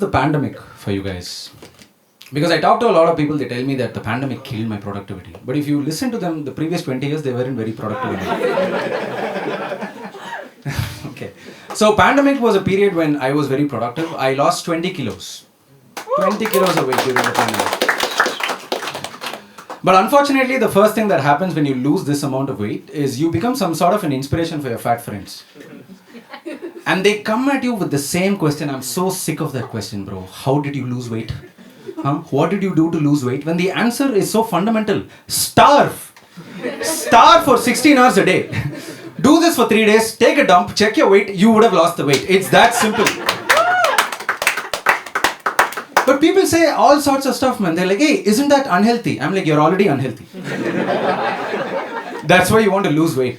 the pandemic for you guys? Because I talk to a lot of people, they tell me that the pandemic killed my productivity. But if you listen to them, the previous 20 years, they weren't very productive enough. Okay. So pandemic was a period when I was very productive. I lost 20 kilos. 20 kilos of weight during the pandemic. But unfortunately, the first thing that happens when you lose this amount of weight is you become some sort of an inspiration for your fat friends. And they come at you with the same question. I'm so sick of that question, bro. How did you lose weight? What did you do to lose weight? When the answer is so fundamental. Starve. Starve for 16 hours a day. Do this for 3 days, take a dump, check your weight, you would have lost the weight. It's that simple. But people say all sorts of stuff, man. They're like, hey, isn't that unhealthy? I'm like, you're already unhealthy. That's why you want to lose weight.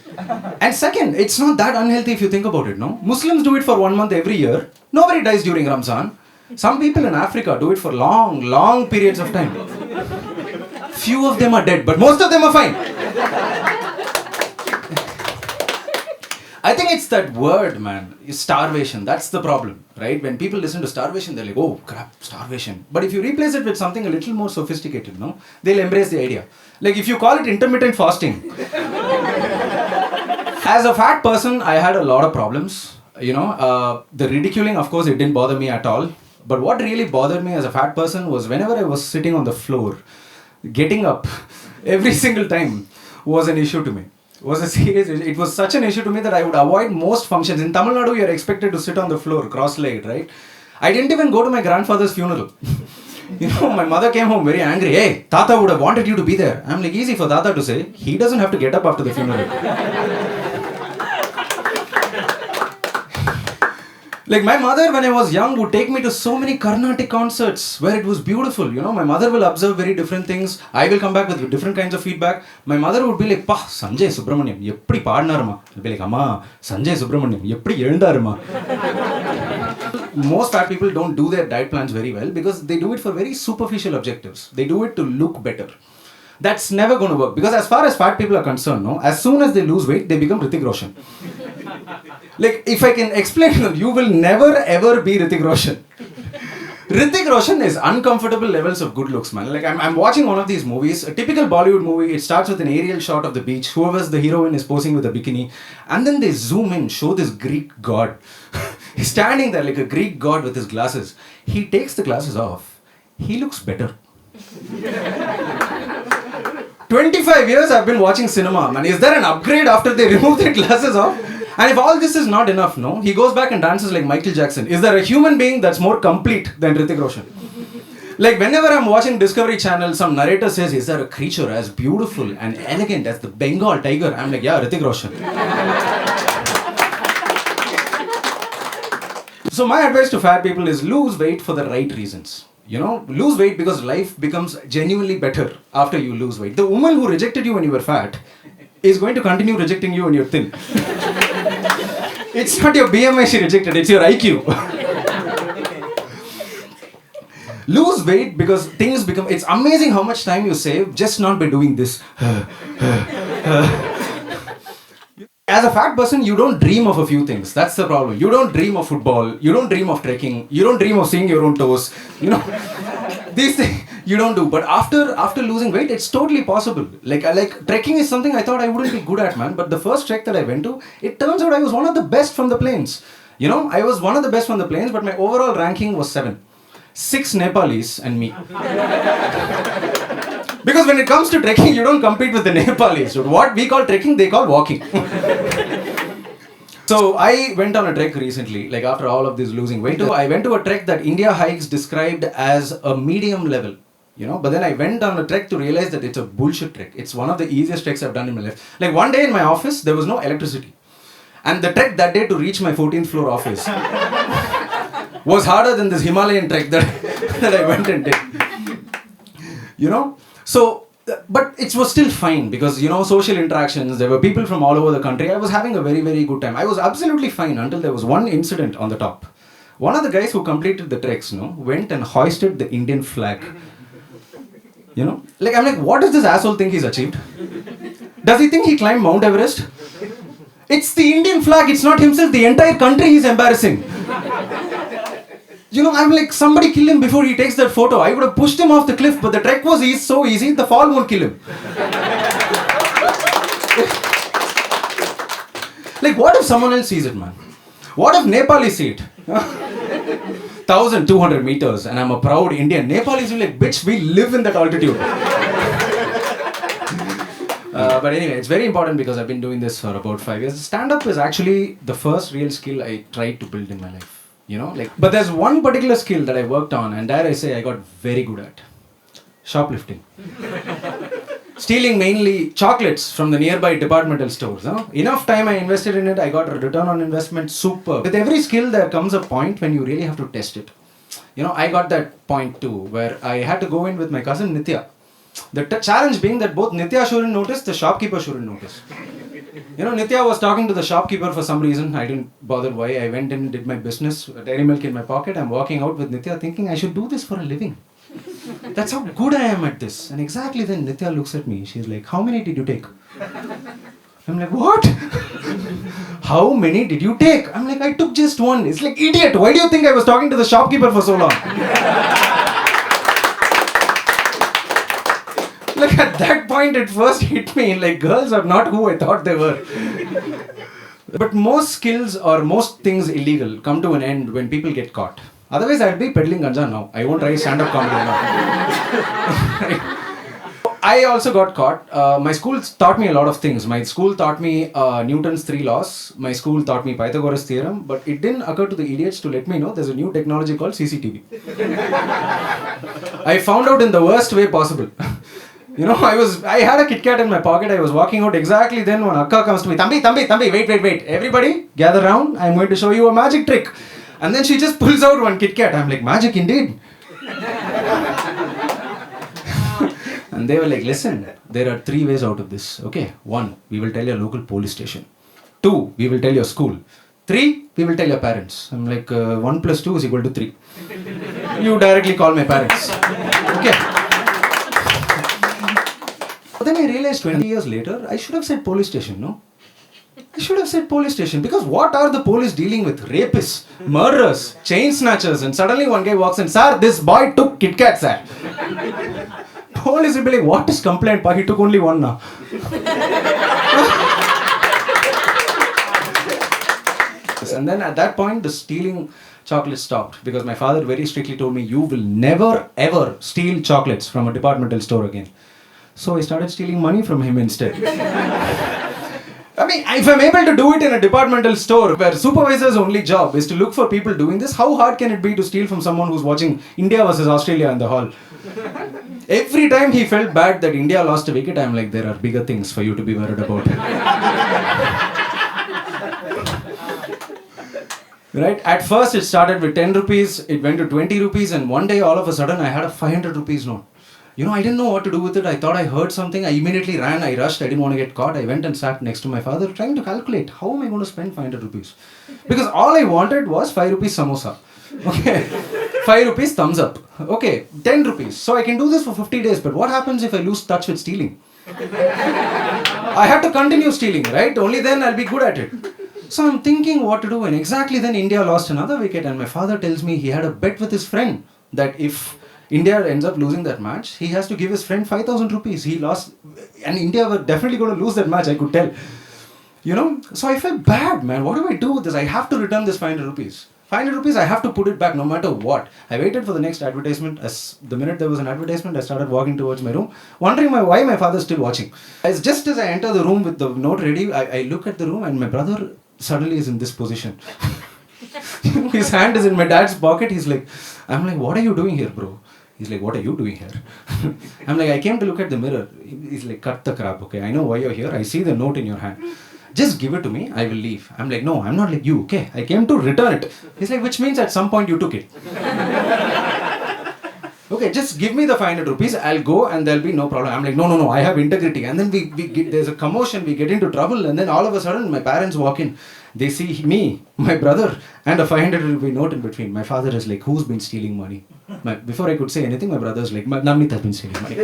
And second, it's not that unhealthy if you think about it, no? Muslims do it for 1 month every year. Nobody dies during Ramzan. Some people in Africa do it for long, long periods of time. Few of them are dead, but most of them are fine. I think it's that word, man. Starvation. That's the problem, right? When people listen to starvation, they're like, oh, crap, starvation. But if you replace it with something a little more sophisticated, no? They'll embrace the idea. Like if you call it intermittent fasting. As a fat person, I had a lot of problems. The ridiculing, of course, it didn't bother me at all. But what really bothered me as a fat person was whenever I was sitting on the floor, getting up every single time was an issue to me. It was such an issue to me that I would avoid most functions. In Tamil Nadu, you're expected to sit on the floor, cross-legged, right? I didn't even go to my grandfather's funeral. My mother came home very angry. Hey, Tata would have wanted you to be there. I'm like, easy for Tata to say. He doesn't have to get up after the funeral. Like my mother, when I was young, would take me to so many Carnatic concerts where it was beautiful. My mother will observe very different things. I will come back with different kinds of feedback. My mother would be like, "Pa, Sanjay Subramaniam, eppadi paadnaruma?" I'll be like, "Amma, Sanjay Subramaniam, eppadi elundaruma?" Most fat people don't do their diet plans very well because they do it for very superficial objectives. They do it to look better. That's never going to work because as far as fat people are concerned, as soon as they lose weight, they become Hrithik Roshan. Like, if I can explain to them, you will never ever be Hrithik Roshan. Hrithik Roshan is uncomfortable levels of good looks, man. Like, I'm watching one of these movies, a typical Bollywood movie. It starts with an aerial shot of the beach. Whoever's the heroine is posing with a bikini. And then they zoom in, show this Greek god. He's standing there like a Greek god with his glasses. He takes the glasses off. He looks better. 25 years I've been watching cinema, man. Is there an upgrade after they remove their glasses off? And if all this is not enough, he goes back and dances like Michael Jackson. Is there a human being that's more complete than Hrithik Roshan? Like whenever I'm watching Discovery Channel, some narrator says, is there a creature as beautiful and elegant as the Bengal tiger? I'm like, yeah, Hrithik Roshan. So my advice to fat people is lose weight for the right reasons. Lose weight because life becomes genuinely better after you lose weight. The woman who rejected you when you were fat is going to continue rejecting you when you're thin. It's not your BMI she rejected, it's your IQ. Lose weight because things become... It's amazing how much time you save just not by doing this. As a fat person, you don't dream of a few things. That's the problem. You don't dream of football. You don't dream of trekking. You don't dream of seeing your own toes. These things you don't do. But after losing weight, it's totally possible. Like trekking is something I thought I wouldn't be good at, man. But the first trek that I went to, it turns out I was one of the best from the plains. I was one of the best from the plains, but my overall ranking was 7. 6 Nepalis and me. Because when it comes to trekking, you don't compete with the Nepalis. What we call trekking, they call walking. So I went on a trek recently, like after all of this losing weight. I went to a trek that India Hikes described as a medium level. But then I went on a trek to realize that it's a bullshit trek. It's one of the easiest treks I've done in my life. Like one day in my office, there was no electricity. And the trek that day to reach my 14th floor office was harder than this Himalayan trek that I went and did. So, but it was still fine because, social interactions, there were people from all over the country. I was having a very, very good time. I was absolutely fine until there was one incident on the top. One of the guys who completed the treks, went and hoisted the Indian flag. I'm like, what does this asshole think he's achieved? Does he think he climbed Mount Everest? It's the Indian flag, it's not himself. The entire country he's embarrassing. I'm like, somebody kill him before he takes that photo. I would have pushed him off the cliff, but the trek was so easy, the fall won't kill him. Like, what if someone else sees it, man? What if Nepali see it? 1,200 meters, and I'm a proud Indian. Nepalis will be like, bitch, we live in that altitude. But anyway, it's very important because I've been doing this for about 5 years. Stand-up is actually the first real skill I tried to build in my life. But there's one particular skill that I worked on, and dare I say I got very good at. Shoplifting. Stealing mainly chocolates from the nearby departmental stores. Enough time I invested in it, I got a return on investment, super. With every skill there comes a point when you really have to test it. I got that point too, where I had to go in with my cousin Nithya. The challenge being that both Nithya shouldn't notice, the shopkeeper shouldn't notice. Nithya was talking to the shopkeeper for some reason. I didn't bother why. I went in, did my business, dairy milk in my pocket. I'm walking out with Nithya thinking I should do this for a living. That's how good I am at this. And exactly then Nithya looks at me. She's like, how many did you take? I'm like, what? How many did you take? I'm like, I took just one. It's like, idiot. Why do you think I was talking to the shopkeeper for so long? Like at that point it first hit me, like girls are not who I thought they were. But most skills or most things illegal come to an end when people get caught. Otherwise I'd be peddling ganja now. I won't try stand-up comedy now. I also got caught. My school taught me a lot of things. My school taught me Newton's 3 laws. My school taught me Pythagoras theorem. But it didn't occur to the idiots to let me know there's a new technology called CCTV. I found out in the worst way possible. I had a Kit Kat in my pocket. I was walking out exactly then when Akka comes to me. Thambi, wait. Everybody, gather round. I'm going to show you a magic trick. And then she just pulls out one Kit Kat. I'm like, magic indeed. And they were like, listen, there are 3 ways out of this. Okay, 1, we will tell your local police station. 2, we will tell your school. 3, we will tell your parents. I'm like, 1 plus 2 is equal to 3. You directly call my parents. Okay. But then I realized 20 years later, I should have said police station, no? I should have said police station, because what are the police dealing with? Rapists, murderers, chain snatchers, and suddenly one guy walks in, sir, this boy took Kit Kat, sir. Police will be like, what is complaint, pa? He took only one now. And then at that point, the stealing chocolates stopped, because my father very strictly told me, you will never ever steal chocolates from a departmental store again. So I started stealing money from him instead. I mean, if I'm able to do it in a departmental store where supervisor's only job is to look for people doing this, how hard can it be to steal from someone who's watching India versus Australia in the hall? Every time he felt bad that India lost a wicket, I'm like, there are bigger things for you to be worried about. Right? At first it started with 10 rupees, it went to 20 rupees, and one day all of a sudden I had a 500 rupees note. I didn't know what to do with it. I thought I heard something. I immediately ran. I rushed. I didn't want to get caught. I went and sat next to my father trying to calculate how am I going to spend 500 rupees. Because all I wanted was 5 rupees samosa. Okay. 5 rupees thumbs up. Okay. 10 rupees. So I can do this for 50 days. But what happens if I lose touch with stealing? I have to continue stealing, right? Only then I'll be good at it. So I'm thinking what to do. And exactly then India lost another wicket. And my father tells me he had a bet with his friend that if India ends up losing that match, he has to give his friend 5,000 rupees. He lost, and India were definitely going to lose that match, I could tell. So I felt bad, man. What do I do with this? I have to return this 500 rupees. 500 rupees, I have to put it back no matter what. I waited for the next advertisement. The minute there was an advertisement, I started walking towards my room, wondering why my father's still watching. Just as I enter the room with the note ready, I look at the room and my brother suddenly is in this position. His hand is in my dad's pocket. I'm like, what are you doing here, bro? He's like, what are you doing here? I'm like, I came to look at the mirror. He's like, cut the crap, okay? I know why you're here. I see the note in your hand. Just give it to me. I will leave. I'm like, no, I'm not like you, okay? I came to return it. He's like, which means at some point you took it. Okay, just give me the 500 rupees. I'll go and there'll be no problem. I'm like, no, I have integrity. And then there's a commotion. We get into trouble. And then all of a sudden, my parents walk in. They see me, my brother, and a 500 rupee note in between. My father is like, who's been stealing money? Before I could say anything, my brother's like, Navneeth has been stealing money.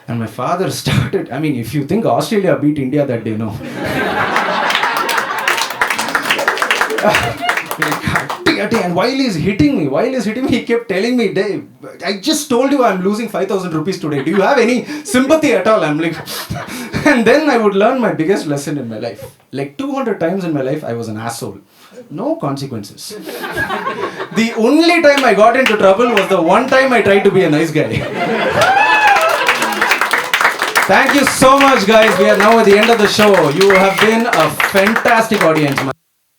And my father started, if you think Australia beat India that day, no. And while he's hitting me, he kept telling me, Dave, I just told you I'm losing 5,000 rupees today. Do you have any sympathy at all? I'm like, and then I would learn my biggest lesson in my life. Like 200 times in my life, I was an asshole. No consequences. The only time I got into trouble was the one time I tried to be a nice guy. Thank you so much, guys. We are now at the end of the show. You have been a fantastic audience.